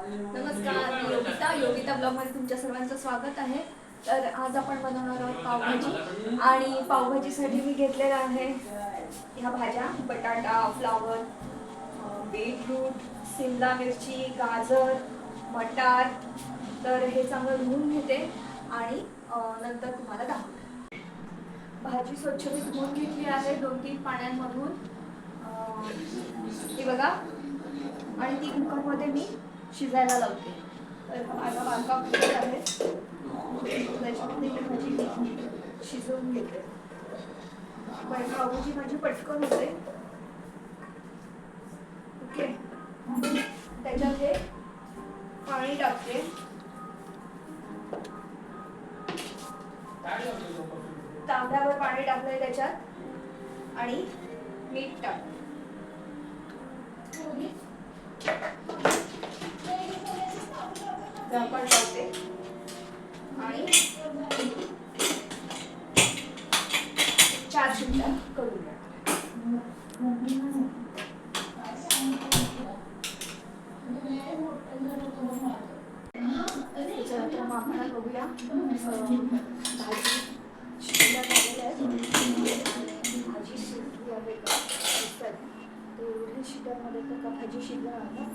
नमस्कार, मी योगिता ब्लॉगमध्ये तुमच्या सर्वांचं स्वागत आहे. तर आज आपण बनवणार आहोत पावभाजी आणि पावभाजीसाठी मी घेतलेलं आहे ह्या भाज्या: बटाटा, फ्लावर, बीटरूट, शिमला मिरची, गाजर, मटार. तर हे चांगलं धुवून घेते आणि नंतर तुम्हाला दाखवते. भाजी स्वच्छ मी धुवून घेतली आहे 2-3 पाण्यांमधून. ही बघा, आणि ती कुकरमध्ये मी शिजायला लावते. तर माझा बारका कुकर आहे, त्याच्यामध्ये ही भाजी शिजवून घेते. पावभाजी माझी पटकन होते. ओके, त्याच्यात हे पाणी टाकते. तांब्यावर पाणी टाकलंय त्याच्यात आणि मीठ टाकते. झाकण लावते आणि 4 शिट्ट्या करून घ्या. त्याच्यानंतर मग आपण बघूया भाजी शिजल्या झालेल्या आहेत. भाजी शिजली आहे का तर एवढ्या शिट्ट्यामध्ये तर भाजी शिजणार आहे.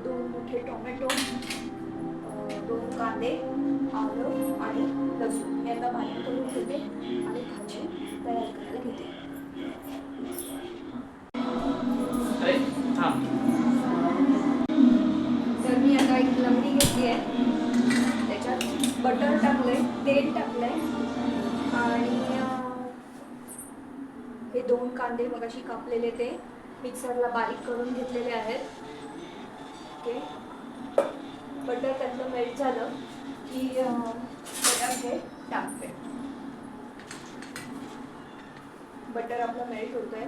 दोन मोठे टोमॅटो, 2 कांदे, आलं आणि लसूण हे आता बारीक करून घेते आणि भाजी तयार करायला घेते. तर मी आता एक लंगडी घेतली आहे, त्याच्यात बटर टाकलंय, तेल टाकलंय आणि हे 2 कांदे मगाशी कापलेले ते मिक्सरला बारीक करून घेतलेले आहेत. ओके, बटर त्यातलं मेल्ट झालं की बटर हे टाकते. बटर आपलं मेल्ट होतंय.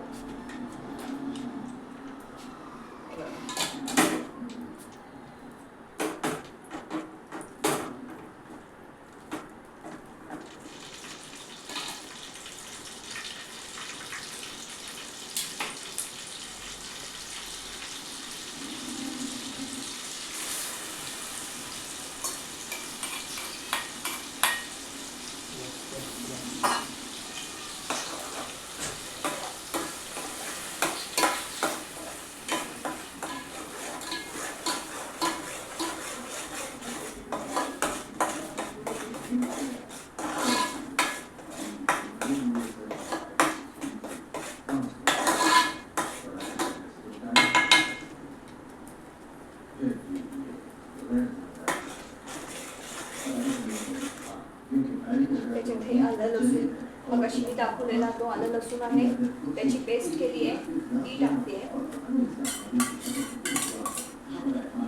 त्याच्यात हे आलं लसूण मगाशी मी दाखवलेला तो आलं लसूण आहे, त्याची पेस्ट केली आहे, ती टाकते.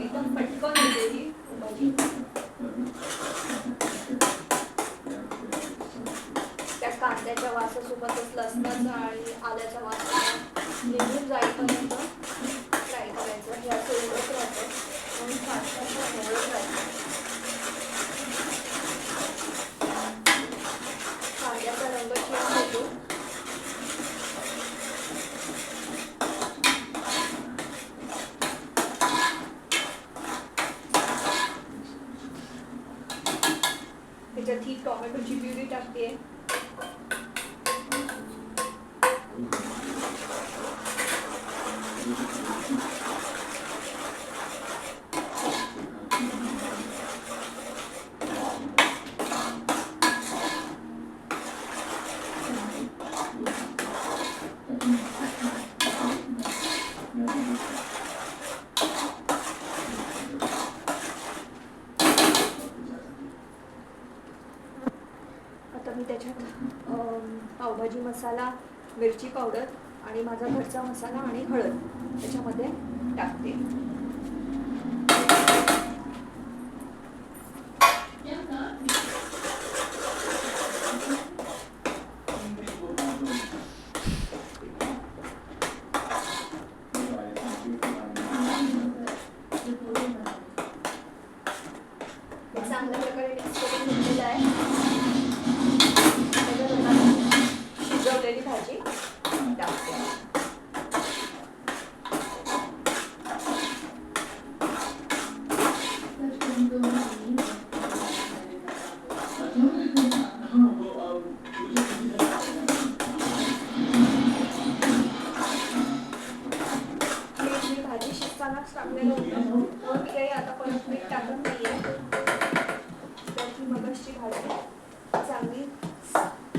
एकदम पटकन होते ही भाजी. त्या कांद्याच्या वासासोबतच लसणाचा आणि आल्याचा वास निघून जाईपर्यंत फ्राय करायचं. हे असं उडत राहतं म्हणून फास्ट उडत राहतं. कांद्याचा रंग छान होतो. त्याच्यात ही टोमॅटोची प्युरी टाकते. आता मी त्याच्यात पावभाजी मसाला, मिरची पावडर आणि माझा घरचा मसाला आणि हळद त्याच्यामध्ये टाकते. हे चांगल्या प्रकारे मिक्स करून घेतलेलं आहे. त्याच्यात आता शिजवलेली भाजी टाकते. भाजी शिजतानाच टाकलेलं होतं म्हणून मी काही आता परत मीठ टाकत नाहीये. तर ही मगाची भाजी चांगली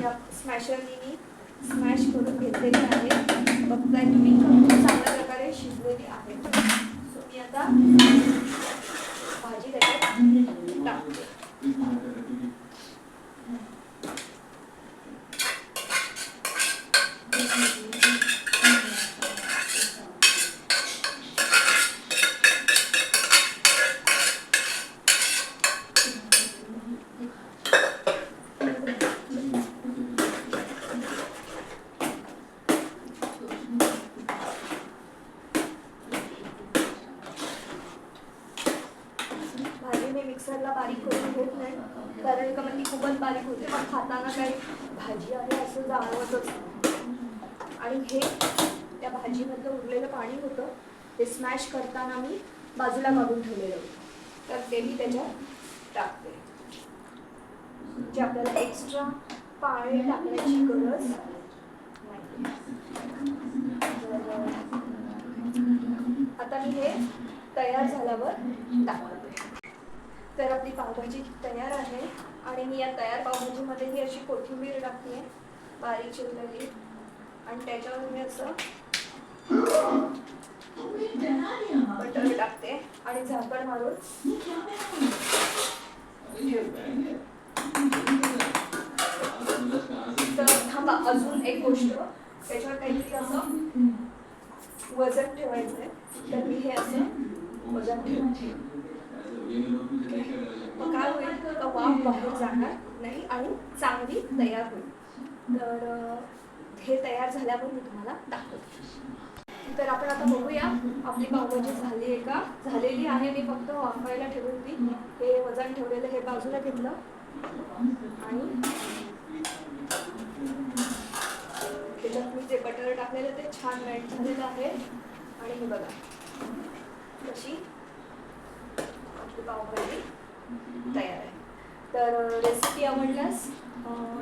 या स्मॅशरनी मी स्मॅश करून घेतलेली आहे. बघताय तुम्ही चांगल्या प्रकारे शिजलेली आहे. सो मी आता भाजी त्याच्यात टाकते. भाजी मी मिक्सरला बारीक करून घेत नाही, कारण का ती खूपच बारीक होते, पण खाताना काही भाजी आहे असं जाणवतच नाही. आणि हे त्या भाजीमधलं उरलेलं पाणी होतं ते स्मॅश करताना मी बाजूला काढून ठेवलेलं होतं, तर ते मी त्याच्यात टाकते. जे आपल्याला एक्स्ट्रा पाणी टाकण्याची गरज नाही. आता मी हे तयार झाल्यावर टाकते. तर आपली पावभाजी तयार आहे आणि मी या तयार पावभाजीमध्ये ही अशी कोथिंबीर टाकते बारीक चिरलेली, आणि त्याच्यावर मी असं बटर टाकते आणि झाकण मारून तर थांबा, अजून एक गोष्ट, त्याच्यावर काहीतरी असं वजन ठेवायचं आहे, तर मी हे असं वजन ठेवते. मग काय होईल तर वाफ बाहेर जाणार नाही आणि चांगली तयार होईल. तर हे तयार झाल्यावर मी तुम्हाला दाखवते. तर आपण आता बघूया आपली पावभाजी झाली आहे का. झालेली आहे. मी फक्त वाफायला ठेवून ती हे वजन ठेवलेलं हे बाजूला घेतलं आणि त्याच्यात मी जे बटर टाकलेलं ते छान मेल्ट झालेलं आहे. आणि हे बघा कशी आपली पावभाजी तयार आहे. तर रेसिपी आवडल्यास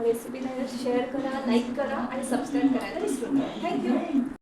रेसिपीला शेअर करा, लाईक करा आणि सबस्क्राईब करायला विसरू नका. थँक्यू.